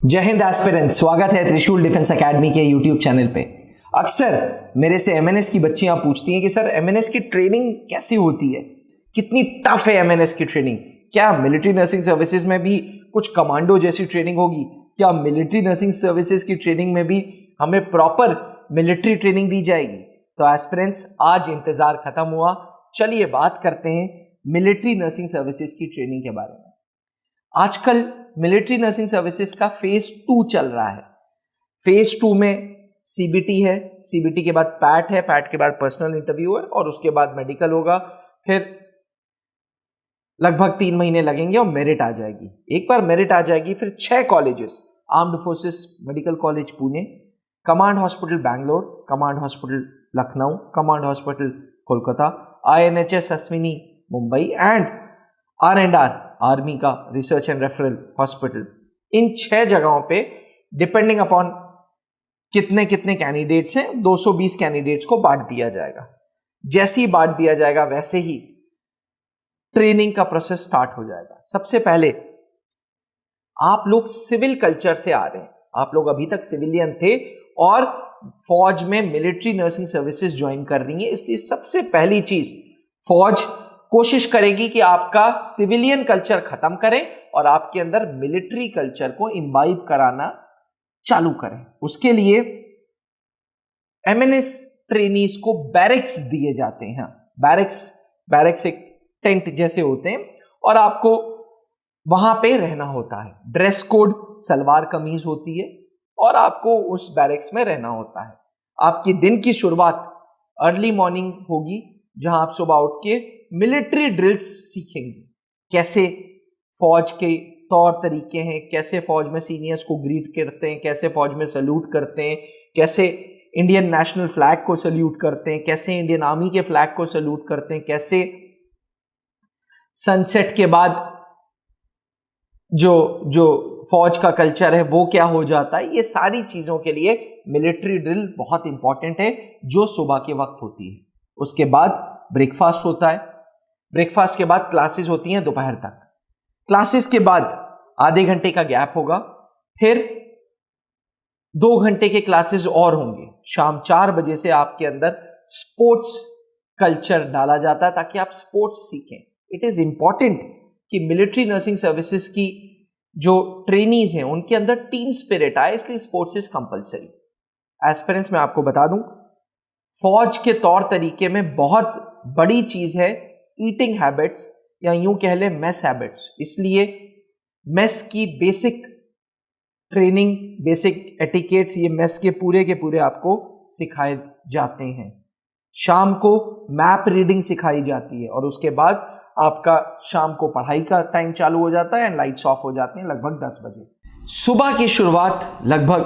जय हिंद एस्पिरेंट्स, स्वागत है त्रिशूल डिफेंस एकेडमी के यूट्यूब चैनल पे। अक्सर मेरे से एमएनएस की बच्चियां पूछती हैं कि सर एमएनएस की ट्रेनिंग कैसी होती है, कितनी टफ है एमएनएस की ट्रेनिंग, क्या मिलिट्री नर्सिंग सर्विसेज में भी कुछ कमांडो जैसी ट्रेनिंग होगी, क्या मिलिट्री नर्सिंग सर्विसेज की ट्रेनिंग में भी हमें प्रॉपर मिलिट्री ट्रेनिंग दी जाएगी। तो एस्पिरेंट्स, आज इंतजार खत्म हुआ, चलिए बात करते हैं मिलिट्री नर्सिंग सर्विसेज की ट्रेनिंग के बारे में। आजकल मिलिट्री नर्सिंग सर्विसेज का फेज 2 चल रहा है। फेज 2 में सीबीटी है, सीबीटी के बाद पैट है, पैट के बाद पर्सनल इंटरव्यू है और उसके बाद मेडिकल होगा। फिर लगभग 3 महीने लगेंगे और मेरिट आ जाएगी। एक बार मेरिट आ जाएगी फिर 6 colleges, armed forces medical college Pune, command hospital Bangalore, command hospital Lucknow, command hospital Kolkata, INHS Ashwini Mumbai and R&R army का रिसर्च एंड रेफरल हॉस्पिटल। इन 6 जगहों पे डिपेंडिंग अपॉन कितने कितने कैंडिडेट्स हैं, 220 कैंडिडेट्स को बांट दिया जाएगा। जैसे ही बांट दिया जाएगा वैसे ही ट्रेनिंग का प्रोसेस स्टार्ट हो जाएगा। सबसे पहले आप लोग सिविल कल्चर से आ रहे हैं, आप लोग अभी तक सिविलियन थे और फौज में मिलिट्री नर्सिंग सर्विसेज ज्वाइन कर रही है, इसलिए सबसे पहली चीज फौज कोशिश करेगी कि आपका सिविलियन कल्चर खत्म करें और आपके अंदर मिलिट्री कल्चर को इम्बाइब कराना चालू करें। उसके लिए एमएनएस ट्रेनीज को बैरक्स दिए जाते हैं। बैरक्स एक टेंट जैसे होते हैं और आपको वहां पे रहना होता है। ड्रेस कोड सलवार कमीज होती है और आपको उस बैरक्स में रहना होता है। आपकी दिन की शुरुआत अर्ली मॉर्निंग होगी, जहां आप सुबह उठ के मिलिट्री ड्रिल्स सीखेंगे, कैसे फौज के तौर तरीके हैं, कैसे फौज में सीनियर्स को ग्रीट करते हैं, कैसे फौज में सल्यूट करते हैं, कैसे इंडियन नेशनल फ्लैग को सल्यूट करते हैं, कैसे इंडियन आर्मी के फ्लैग को सल्यूट करते हैं, कैसे सनसेट के बाद जो फौज का कल्चर है वो क्या हो जाता है। ये सारी चीजों के लिए मिलिट्री ड्रिल बहुत इंपॉर्टेंट है जो सुबह के वक्त होती है। उसके बाद ब्रेकफास्ट होता है, ब्रेकफास्ट के बाद क्लासेस होती हैं दोपहर तक, क्लासेस के बाद आधे घंटे का गैप होगा, फिर 2 घंटे के क्लासेस और होंगे। शाम 4 बजे से आपके अंदर स्पोर्ट्स कल्चर डाला जाता है ताकि आप स्पोर्ट्स सीखें। इट इज इंपॉर्टेंट कि मिलिट्री नर्सिंग सर्विसेज की जो ट्रेनीज हैं उनके अंदर टीम स्पिरिट आए, इसलिए स्पोर्ट्स इज कंपल्सरी। एस्पिरेंट्स, मैं आपको बता दूं, फौज के तौर तरीके में बहुत बड़ी चीज है ईटिंग हैबिट्स या यूं कह ले मेस हैबिट्स। इसलिए मेस की बेसिक ट्रेनिंग, बेसिक एटिकेट्स ये मेस के पूरे आपको सिखाए जाते हैं। शाम को मैप रीडिंग सिखाई जाती है और उसके बाद आपका शाम को पढ़ाई का टाइम चालू हो जाता है एंड लाइट्स ऑफ हो जाते हैं लगभग 10 बजे। सुबह की शुरुआत लगभग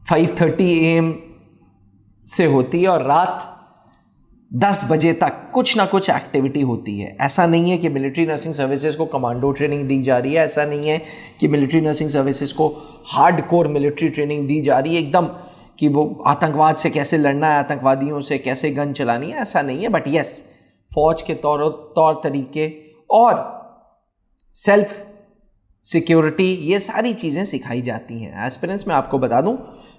5:30 AM से होती है और रात 10 बजे तक कुछ ना कुछ एक्टिविटी होती है। ऐसा नहीं है कि मिलिट्री नर्सिंग सर्विसेज को कमांडो ट्रेनिंग दी जा रही है, ऐसा नहीं है कि मिलिट्री नर्सिंग सर्विसेज को हार्डकोर मिलिट्री ट्रेनिंग दी जा रही है एकदम कि वो आतंकवाद से कैसे लड़ना है, आतंकवादियों से कैसे गन चलानी है, ऐसा नहीं है। बट यस, फौज के तौर तरीके और सेल्फ सिक्योरिटी ये सारी चीज़ें सिखाई जाती हैं। एस्पिरेंट्स, मैं आपको बता दूं,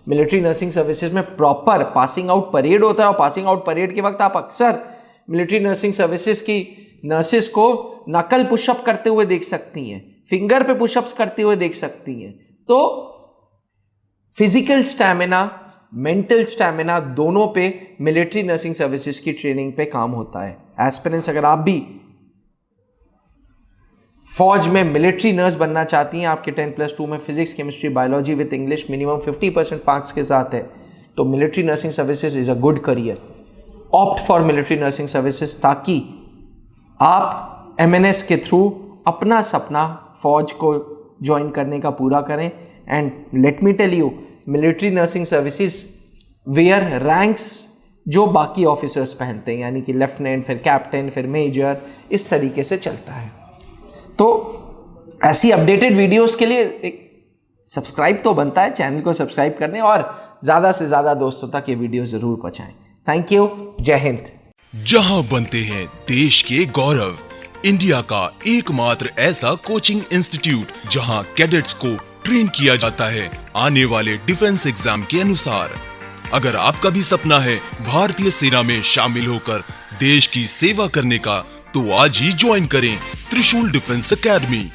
मिलिट्री नर्सिंग सर्विसेज में प्रॉपर पासिंग आउट परेड होता है और पासिंग आउट परेड के वक्त आप अक्सर मिलिट्री नर्सिंग सर्विसेज की नर्सिस को नकल पुशअप करते हुए देख सकती हैं, फिंगर पे पुशअप्स करते हुए देख सकती हैं। तो फिजिकल स्टैमिना, मेंटल स्टैमिना दोनों पे मिलिट्री नर्सिंग सर्विसेज की ट्रेनिंग पे काम होता है। एस्पिरेंट्स, अगर आप भी फौज में मिलिट्री नर्स बनना चाहती हैं, आपके 10+2 में physics, chemistry, biology with English minimum 50% marks के साथ है, तो military nursing services is a good career. Opt for military nursing services ताकि आप एमएनएस के थ्रू अपना सपना फौज को ज्वाइन करने का पूरा करें। And let me tell you, military nursing services where ranks जो बाकी ऑफिसर्स पहनते हैं, यानी कि लेफ्टिनेंट, फिर कैप्टन, फिर मेजर, इस तरीके से चलता है। तो ऐसी अपडेटेड वीडियोस के लिए एक सब्सक्राइब तो बनता है, चैनल को सब्सक्राइब करने और ज़्यादा से ज़्यादा दोस्तों तक ये वीडियो ज़रूर पहुंचाएं। थैंक यू, जय हिंद। जहां बनते हैं देश के गौरव, इंडिया का एकमात्र ऐसा कोचिंग इंस्टीट्यूट जहां कैडेट्स को ट्रेन किया जाता है आने वाले डिफेंस एग्जाम के अनुसार। अगर आपका भी सपना है भारतीय सेना में शामिल होकर देश की सेवा करने का, तो आज ही ज्वाइन करें त्रिशूल डिफेंस एकेडमी।